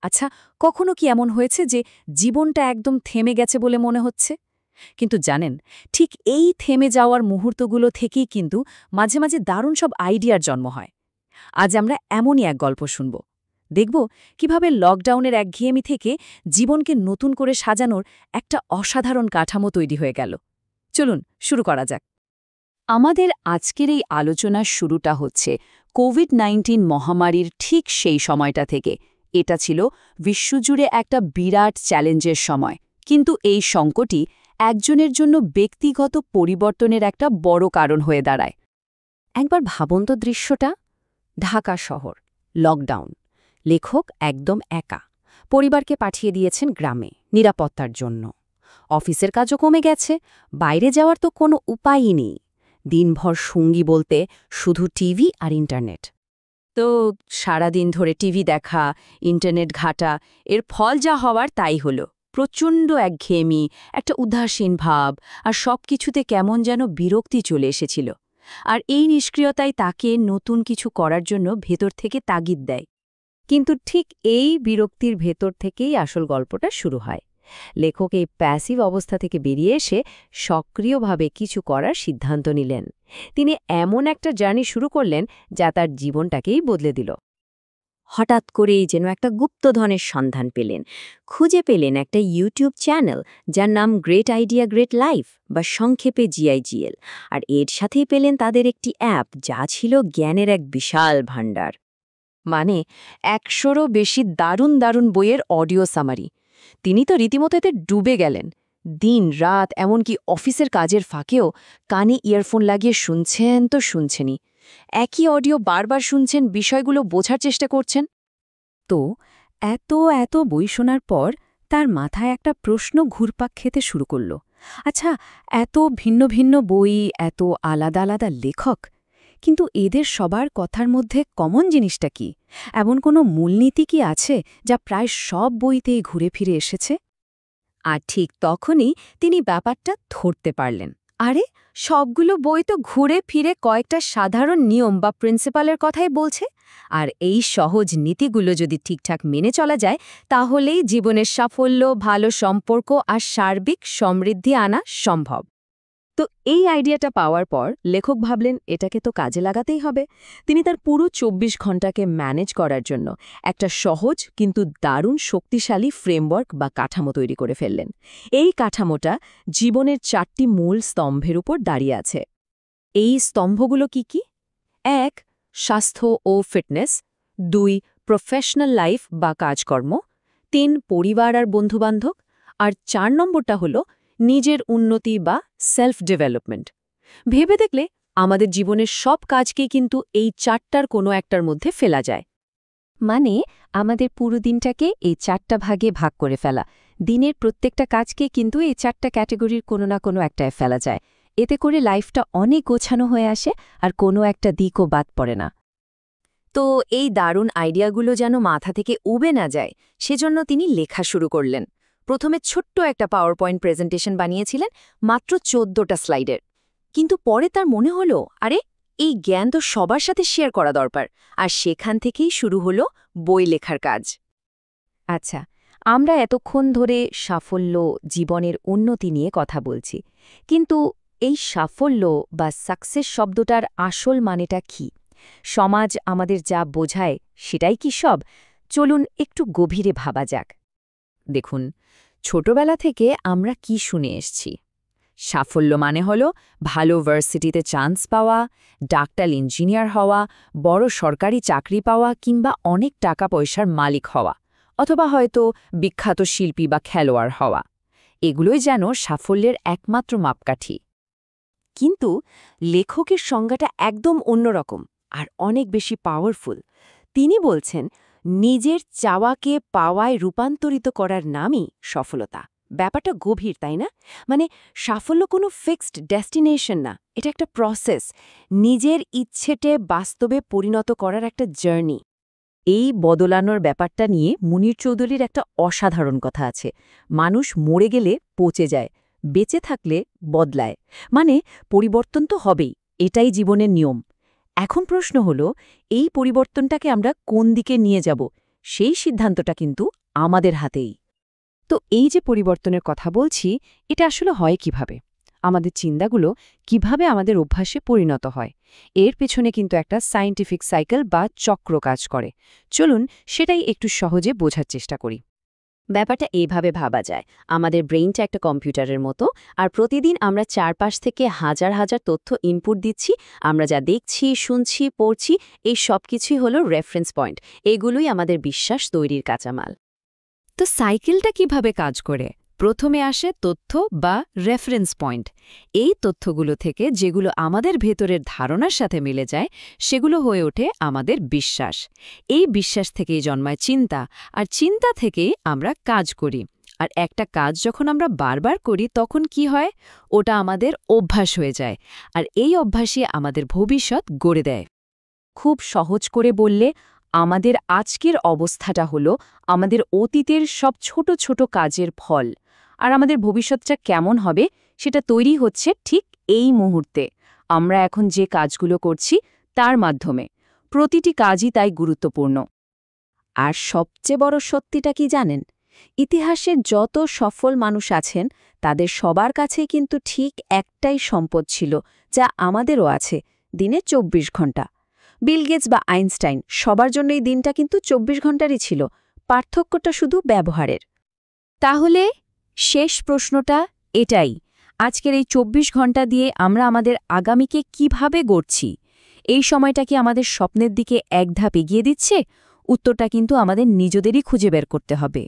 আচ্ছা, কখনো কি এমন হয়েছে যে জীবনটা একদম থেমে গেছে বলে মনে হচ্ছে? কিন্তু জানেন, ঠিক এই থেমে যাওয়ার মুহূর্তগুলো থেকেই কিন্তু মাঝে মাঝে দারুণ সব আইডিয়ার জন্ম হয়। আজ আমরা এমনই এক গল্প শুনব। দেখব কিভাবে লকডাউনের একঘেয়েমি থেকে জীবনকে নতুন করে সাজানোর একটা অসাধারণ কাঠামো তৈরি হয়ে গেল। চলুন শুরু করা যাক। আমাদের আজকের এই আলোচনার শুরুটা হচ্ছে কোভিড-19 মহামারীর ঠিক সেই সময়টা থেকে। এটা ছিল বিশ্বজুড়ে একটা বিরাট চ্যালেঞ্জের সময়, কিন্তু এই সংকটই একজনের জন্য ব্যক্তিগত পরিবর্তনের একটা বড় কারণ হয়ে দাঁড়ায়। একবার ভাবুন তো দৃশ্যটা। ঢাকা শহর, লকডাউন, লেখক একদম একা, পরিবারকে পাঠিয়ে দিয়েছেন গ্রামে নিরাপত্তার জন্য। অফিসের কাজও কমে গেছে, বাইরে যাওয়ার তো কোনো উপায়ই নেই। দিনভর সঙ্গী বলতে শুধু টিভি আর ইন্টারনেট। তো সারাদিন ধরে টিভি দেখা, ইন্টারনেট ঘাটা, এর ফল যা হওয়ার তাই হলো প্রচণ্ড একঘেয়েমি, একটা উদাসীন ভাব, আর সবকিছুতে কেমন যেন বিরক্তি চলে এসেছিল। আর এই নিষ্ক্রিয়তাই তাকে নতুন কিছু করার জন্য ভেতর থেকে তাগিদ দেয়। কিন্তু ঠিক এই বিরক্তির ভেতর থেকেই আসল গল্পটা শুরু হয়। লেখক এই প্যাসিভ অবস্থা থেকে বেরিয়ে এসে সক্রিয়ভাবে কিছু করার সিদ্ধান্ত নিলেন। তিনি এমন একটা জার্নি শুরু করলেন যা তার জীবনটাকেই বদলে দিল। হঠাৎ করেই যেন একটা গুপ্তধনের সন্ধান পেলেন। খুঁজে পেলেন একটা ইউটিউব চ্যানেল যার নাম গ্রেট আইডিয়া গ্রেট লাইফ, বা সংক্ষেপে GIGL। আর এর সাথেই পেলেন তাদের একটি অ্যাপ যা ছিল জ্ঞানের এক বিশাল ভাণ্ডার। মানে 100রও বেশি দারুণ দারুণ বইয়ের অডিও সামারি। তিনি তো রীতিমতো এতে ডুবে গেলেন। দিন রাত, এমনকি অফিসের কাজের ফাঁকেও কানে ইয়ারফোন লাগিয়ে শুনছেন তো শুনছেনই। একই অডিও বারবার শুনছেন, বিষয়গুলো বোঝার চেষ্টা করছেন। তো এত এত বই শোনার পর তার মাথায় একটা প্রশ্ন ঘুরপাক খেতে শুরু করল। আচ্ছা, এত ভিন্ন ভিন্ন বই, এত আলাদা আলাদা লেখক, কিন্তু এদের সবার কথার মধ্যে কমন জিনিসটা কি? এমন কোনো মূলনীতি কি আছে যা প্রায় সব বইতেই ঘুরে ফিরে এসেছে? আর ঠিক তখনই তিনি ব্যাপারটা ধরতে পারলেন। আরে, সবগুলো বই তো ঘুরে ফিরে কয়েকটা সাধারণ নিয়ম বা প্রিন্সিপালের কথাই বলছে। আর এই সহজ নীতিগুলো যদি ঠিকঠাক মেনে চলা যায়, তাহলেই জীবনের সাফল্য, ভালো সম্পর্ক আর সার্বিক সমৃদ্ধি আনা সম্ভব। তো এই আইডিয়াটা পাওয়ার পর লেখক ভাবলেন এটাকে তো কাজে লাগাতেই হবে। তিনি তার পুরো ২৪ ঘণ্টাকে ম্যানেজ করার জন্য একটা সহজ কিন্তু দারুণ শক্তিশালী ফ্রেমওয়ার্ক বা কাঠামো তৈরি করে ফেললেন। এই কাঠামোটা জীবনের ৪টি মূল স্তম্ভের উপর দাঁড়িয়ে আছে। এই স্তম্ভগুলো কি কি? ১. স্বাস্থ্য ও ফিটনেস। ২. প্রফেশনাল লাইফ বা কাজকর্ম। ৩. পরিবার আর বন্ধুবান্ধব। আর ৪ নম্বরটা হলো নিজের উন্নতি বা সেলফ ডেভেলপমেন্ট। ভেবে দেখলে আমাদের জীবনের সব কাজকেই কিন্তু এই ৪টার কোনো একটার মধ্যে ফেলা যায়। মানে আমাদের পুরো দিনটাকে এই ৪টা ভাগে ভাগ করে ফেলা। দিনের প্রত্যেকটা কাজকে কিন্তু এই ৪টা ক্যাটেগরির কোনো না কোনো একটায় ফেলা যায়। এতে করে লাইফটা অনেক গোছানো হয়ে আসে, আর কোনো একটা দিকও বাদ পড়ে না। তো এই দারুণ আইডিয়াগুলো যেন মাথা থেকে উবে না যায়, সেজন্য তিনি লেখা শুরু করলেন। প্রথমে ছোট্ট একটা পাওয়ার পয়েন্ট প্রেজেন্টেশন বানিয়েছিলেন, মাত্র ১৪টা স্লাইডের। কিন্তু পরে তার মনে হলো, আরে, এই জ্ঞান তো সবার সাথে শেয়ার করা দরকার। আর সেখান থেকেই শুরু হলো বই লেখার কাজ। আচ্ছা, আমরা এতক্ষণ ধরে সাফল্য, জীবনের উন্নতি নিয়ে কথা বলছি, কিন্তু এই সাফল্য বা সাকসেস শব্দটার আসল মানেটা কি? সমাজ আমাদের যা বোঝায় সেটাই কি সব? চলুন একটু গভীরে ভাবা যাক। দেখুন, ছোটবেলা থেকে আমরা কি শুনে এসছি? সাফল্য মানে হলো ভালো ভার্সিটিতে চান্স পাওয়া, ডাক্তার ইঞ্জিনিয়ার হওয়া, বড় সরকারি চাকরি পাওয়া, কিংবা অনেক টাকা পয়সার মালিক হওয়া, অথবা হয়তো বিখ্যাত শিল্পী বা খেলোয়াড় হওয়া। এগুলোই যেন সাফল্যের একমাত্র মাপকাঠি। কিন্তু লেখকের সংজ্ঞাটা একদম অন্যরকম আর অনেক বেশি পাওয়ারফুল। তিনি বলছেন, নিজের চাওয়াকে পাওয়ায় রূপান্তরিত করার নামই সফলতা। ব্যাপারটা গভীর, তাই না? মানে সাফল্য কোনো ফিক্সড ডেস্টিনেশন না, এটা একটা প্রসেস, নিজের ইচ্ছেটে বাস্তবে পরিণত করার একটা জার্নি। এই বদলানোর ব্যাপারটা নিয়ে মুনীর চৌধুরীর একটা অসাধারণ কথা আছে। মানুষ মরে গেলে পচে যায়, বেঁচে থাকলে বদলায়। মানে পরিবর্তন তো হবেই, এটাই জীবনের নিয়ম। এখন প্রশ্ন হলো, এই পরিবর্তনটাকে আমরা কোন দিকে নিয়ে যাব? সেই সিদ্ধান্তটা কিন্তু আমাদের হাতেই। তো এই যে পরিবর্তনের কথা বলছি, এটা আসলে হয় কিভাবে? আমাদের চিন্তাগুলো কিভাবে আমাদের অভ্যাসে পরিণত হয়, এর পেছনে কিন্তু একটা সায়েন্টিফিক সাইকেল বা চক্র কাজ করে। চলুন সেটাই একটু সহজে বোঝার চেষ্টা করি। ব্যাপারটা এইভাবে ভাবা যায়, আমাদের ব্রেইনটা একটা কম্পিউটারের মতো, আর প্রতিদিন আমরা চারপাশ থেকে হাজার হাজার তথ্য ইনপুট দিচ্ছি। আমরা যা দেখছি, শুনছি, পড়ছি, এই সব কিছুই হলো রেফারেন্স পয়েন্ট। এগুলোই আমাদের বিশ্বাস তৈরির কাঁচামাল। তো সাইকেলটা কিভাবে কাজ করে? প্রথমে আসে তথ্য বা রেফারেন্স পয়েন্ট। এই তথ্যগুলো থেকে যেগুলো আমাদের ভেতরের ধারণার সাথে মিলে যায়, সেগুলো হয়ে ওঠে আমাদের বিশ্বাস। এই বিশ্বাস থেকেই জন্মায় চিন্তা, আর চিন্তা থেকেই আমরা কাজ করি। আর একটা কাজ যখন আমরা বারবার করি, তখন কি হয়? ওটা আমাদের অভ্যাস হয়ে যায়, আর এই অভ্যাসই আমাদের ভবিষ্যৎ গড়ে দেয়। খুব সহজ করে বললে, আমাদের আজকের অবস্থাটা হলো আমাদের অতীতের সব ছোট ছোট কাজের ফল, আর আমাদের ভবিষ্যৎটা কেমন হবে সেটা তৈরি হচ্ছে ঠিক এই মুহূর্তে আমরা এখন যে কাজগুলো করছি তার মাধ্যমে। প্রতিটি কাজই তাই গুরুত্বপূর্ণ। আর সবচেয়ে বড় সত্যিটা কি জানেন? ইতিহাসের যত সফল মানুষ আছেন, তাদের সবার কাছেই কিন্তু ঠিক একটাই সম্পদ ছিল, যা আমাদেরও আছে, দিনে ২৪ ঘন্টা। বিল গেটস বা আইনস্টাইন, সবার জন্য এই দিনটা কিন্তু ২৪ ঘন্টারই ছিল, পার্থক্যটা শুধু ব্যবহারের। তাহলে শেষ প্রশ্নটা এটাই, আজকের এই ২৪ ঘন্টা দিয়ে আমরা আমাদের আগামীকে কিভাবে গড়ছি? এই সময়টা কি আমাদের স্বপ্নের দিকে এক ধাপ এগিয়ে দিচ্ছে? উত্তরটা কিন্তু আমাদের নিজেদেরই খুঁজে বের করতে হবে।